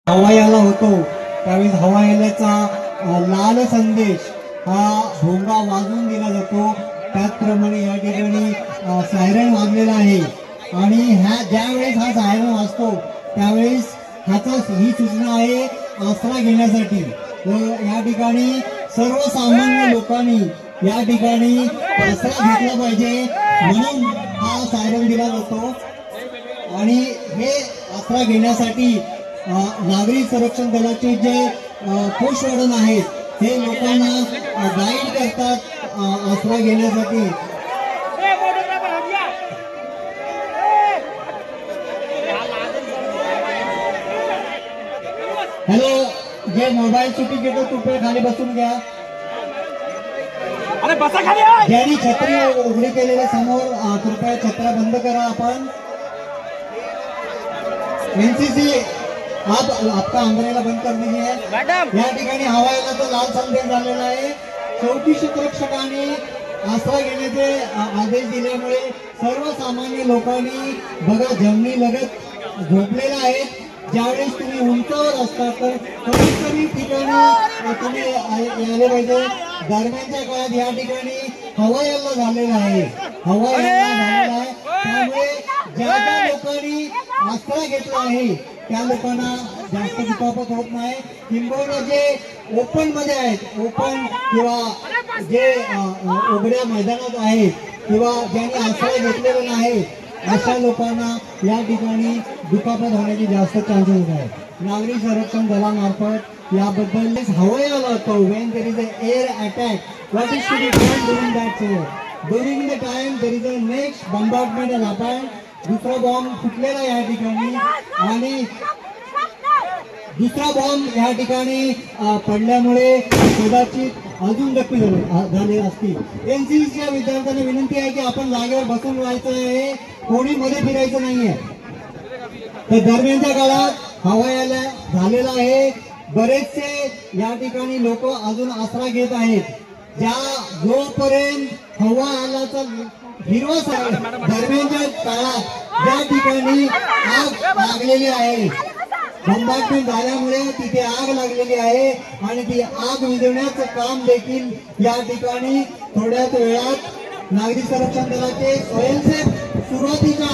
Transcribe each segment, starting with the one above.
हवायाला होतो त्यावेळेस हवायालाचा लाल संदेश हा भोंगा वाजवून दिला जातो। त्याचप्रमाणे या ठिकाणी सायरन वाजलेला आहे आणि ज्यावेळेस हा सायरन वाजतो त्यावेळेस ही सूचना आहे आसरा घेण्यासाठी। या ठिकाणी सर्वसामान्य लोकांनी या ठिकाणी आसरा घेतला पाहिजे म्हणून हा सायरन दिला जातो आणि हे आसरा घेण्यासाठी नागरी संरक्षण दलाचे जे पोस्टवॉर्डन आहेत हे लोकांना गाईड करतात आसरा घेण्यासाठी। हॅलो, जे मोबाईल चुकी घेतो कृपया खाली बसून घ्या। ज्यांनी छत्री उघडी केलेल्या समोर कृपया छत्र्या बंद करा। आपण एनसीसी आपका अंब्रेला बंद कर दीजिए। या ठिकाणी हवायाला लाल संदेश झालेला आहे। शेवटी क्षेत्ररक्षकांनी आसरा घेण्याचे आदेश दिल्यामुळे सर्वसामान्य लोकांनी बघा जमिनी लगत झोपलेला आहे। ज्यावेळेस तुम्ही उंचावर असता तर कमीत कमी ठिकाणी तुम्ही यायला पाहिजे। दरम्यानच्या काळात या ठिकाणी हवायाला झालेला आहे, त्यामुळे ज्या लोकांनी आसरा घेतला आहे त्या लोकांना जास्त दुखापत होत नाही। किंबहुना जे ओपन मध्ये आहेत, ओपन किंवा जे उघड्या मैदानात आहेत किंवा ज्यांनी आसरा घेतलेला नाही अशा लोकांना या ठिकाणी दुखापत होण्याचे जास्त चान्सेस आहेत। नागरी संरक्षण दलामार्फत याबद्दल हवायाला होतो when there is an air attack, what is to be done during that during the time there is a next bombardment has happened। दुसरा बॉम्ब फुटलेला या ठिकाणी आणि दुसरा बॉम्ब या ठिकाणी पडल्यामुळे कदाचित अजून जखमी झाले असतील। एनसीसीच्या विद्यार्थ्यांना विनंती आहे की आपण जागेवर बसून राहायचं आहे, कोणी मध्ये फिरायचं नाहीये। तर दरम्यानच्या काळात हवायाला झालेला आहे। बरेचसे या ठिकाणी लोक अजून आसरा घेत आहेत। जोपर्यंत हवायालाचा हिरवा दरम्यानच्या काळात ज्या ठिकाणी आग लागलेली आहे, बंबाटमेंट झाल्यामुळे तिथे आग लागलेली आहे आणि ती आग विझवण्याचं काम देखील या ठिकाणी थोड्याच वेळात नागरी संरक्षण दलाचे स्वयंसेवक सुरुवातीच्या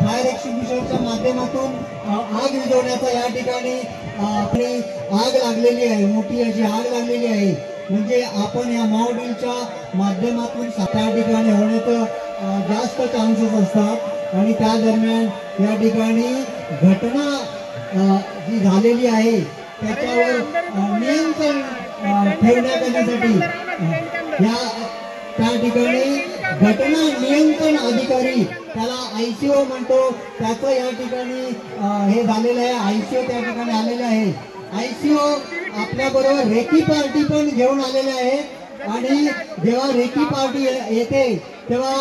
फायर एक्स्टिंग्विशरच्या माध्यमातून आग विझवण्याचा या ठिकाणी आपली आग लागलेली आहे, मोठी अशी आग लागलेली आहे। म्हणजे आपण या मॉड्यूलच्या माध्यमातून त्या ठिकाणी होण्याचं जास्त चान्सेस असतात आणि त्या दरम्यान या ठिकाणी घटना जी झालेली आहे त्याच्यावर नियंत्रण ठेवण्यासाठी त्या ठिकाणी घटना नियंत्रण अधिकारी त्याला आयसीओ म्हणतो, त्याचं या ठिकाणी हे झालेलं आहे। आयसीओ त्या ठिकाणी आलेले आहे। आयसीओ आपल्या बरोबर रेकी पार्टी पण घेऊन आलेले आहे आणि जेव्हा रेकी पार्टी येते तेव्हा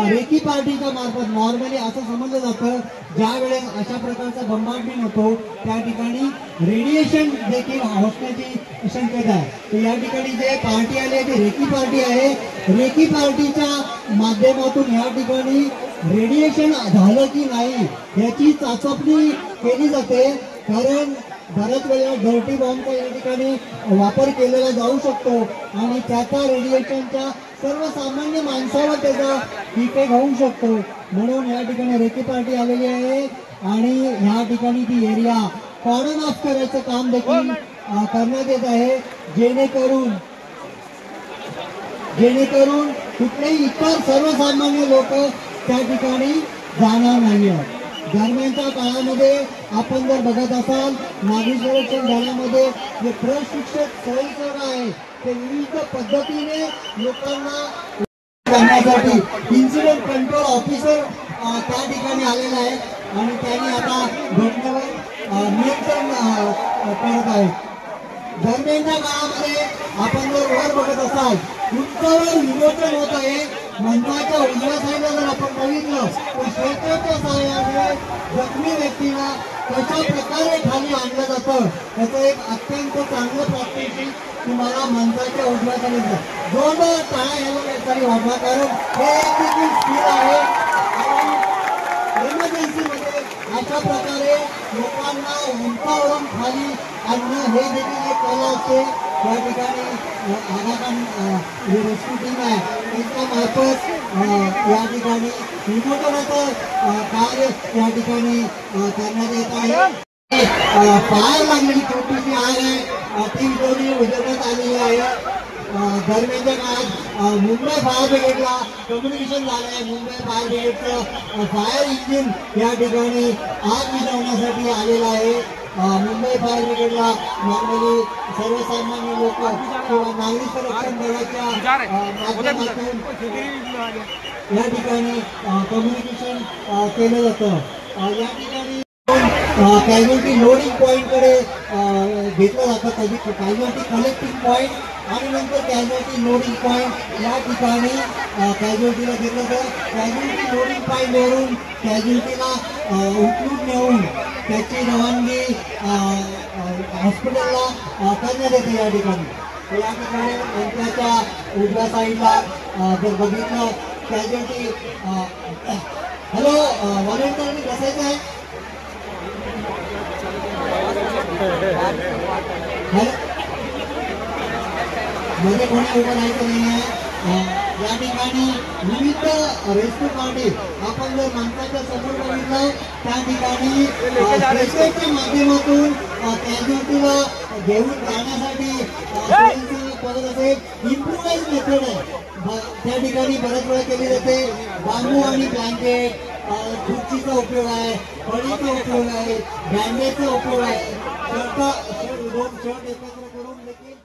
रेकी पार्टीच्या मार्फत नॉर्मली असं समजलं जातं ज्या वेळेस अशा प्रकारचा बंबार्डमेंट होतो त्या ठिकाणी रेडिएशन देखील होण्याची शक्यता आहे। तर या ठिकाणी जे पार्टी आली आहे ती रेकी पार्टी आहे। रेकी पार्टीच्या माध्यमातून या ठिकाणी रेडिएशन झालं की नाही याची चाचपणी केली जाते, कारण बऱ्याच वेळा डर्टी बॉम्बचा या ठिकाणी वापर केलेला जाऊ शकतो आणि त्याचा रेडिएशनच्या सर्वसामान्य माणसावर त्याचा इफेक्ट होऊ शकतो। म्हणून या ठिकाणी रेकी पार्टी आलेली आहे आणि ह्या ठिकाणी ती एरिया कॉर्डन ऑफ करायचं काम देखील करण्यात येत आहे, जेणेकरून कुठलेही इतर सर्वसामान्य लोक त्या ठिकाणी जाणार नाही। दरम्यानच्या काळामध्ये आपण जर बघत असाल नागरी संरक्षण दलामध्ये जे प्रशिक्षक स्वयंसेवक आहे ते विविध पद्धतीने लोकांना करण्यासाठी इन्सिडेंट कंट्रोल ऑफिसर त्या ठिकाणी आलेला आहे आणि त्यांनी आता घटनेवर नियंत्रण करत आहे। दरम्यानच्या काळामध्ये आपण जर वर बघत असाल उंचावर विमोचन होत आहे। मंचाच्या उजव्या साईडला जर आपण बघितलं तर स्ट्रेचरच्या सहाय्याने जखमी व्यक्तीला कशा प्रकारे खाली आणलं जातं त्याचं एक अत्यंत चांगलं प्रात्यक्षिक तुम्हाला मंचाच्या उजव्या साईडला जोरदार टाळ्या याला तरी वाटला, कारण हे एक देखील स्किल आहे। आणि इमर्जन्सी मध्ये अशा प्रकारे लोकांना उंचावरून खाली आणणं हे देखील एक कला असते. या ठिकाणी रेस्क्यू टीम आहे त्यांच्या मार्फत या ठिकाणी विमोचनाचं कार्य या ठिकाणी करण्यात येत आहे. फायर लागलेली छोटीशी आग आहे ती उजवण्यात आलेली आहे. दरम्यानच्या काळात मुंबई फायर ब्रिगेडला कम्युनिकेशन झालंय. मुंबई फायर ब्रिगेडचं फायर इंजिन या ठिकाणी आग विझवण्यासाठी आलेलं आहे. मुंबई फायर ब्रिगेडला नॉर्मली सर्वसामान्य लोक किंवा नागरी संरक्षण दलाच्या माध्यमातून या ठिकाणी कम्युनिकेशन केलं जातं. या ठिकाणी कॅज्युअल्टी लोडिंग पॉईंटकडे घेतलं जातं. कधी कॅज्युअल्टी कलेक्टिंग पॉईंट आणि नंतर कॅज्युअल्टी लोडिंग पॉईंट या ठिकाणी कॅज्युअल्टीला घेतलं जातं. कॅज्युअल्टी लोडिंग पॉईंटवरून कॅज्युअल्टीला उचलून नेऊन त्याची रवानगी हॉस्पिटलला करण्यात येते. या ठिकाणी यंत्राच्या उजव्या साईडला जर बघितलं कॅज्युअल्टी हॅलो व्हॉलेंटिअरनी बसायचं आहे. मध्ये कोणी उभं राहायचं नाही आहे. या ठिकाणी विविध रेस्क्यू पार्टी आपण जर माणसाच्या समोर बघितलं त्या ठिकाणी रेस्क्यूच्या माध्यमातून कॅज्युअल्टीला घेऊन जाण्यासाठी करत असे इम्प्रुव्हाइज मेथड आहे. त्या ठिकाणी बऱ्याच वेळा केली जाते. बांबू आणि ब्लँकेट खुर्चीचा उपयोग आहे, फळीचा उपयोग आहे, बँडेजचा उपयोग आहे. दोन शर्ट एकत्र करून देखील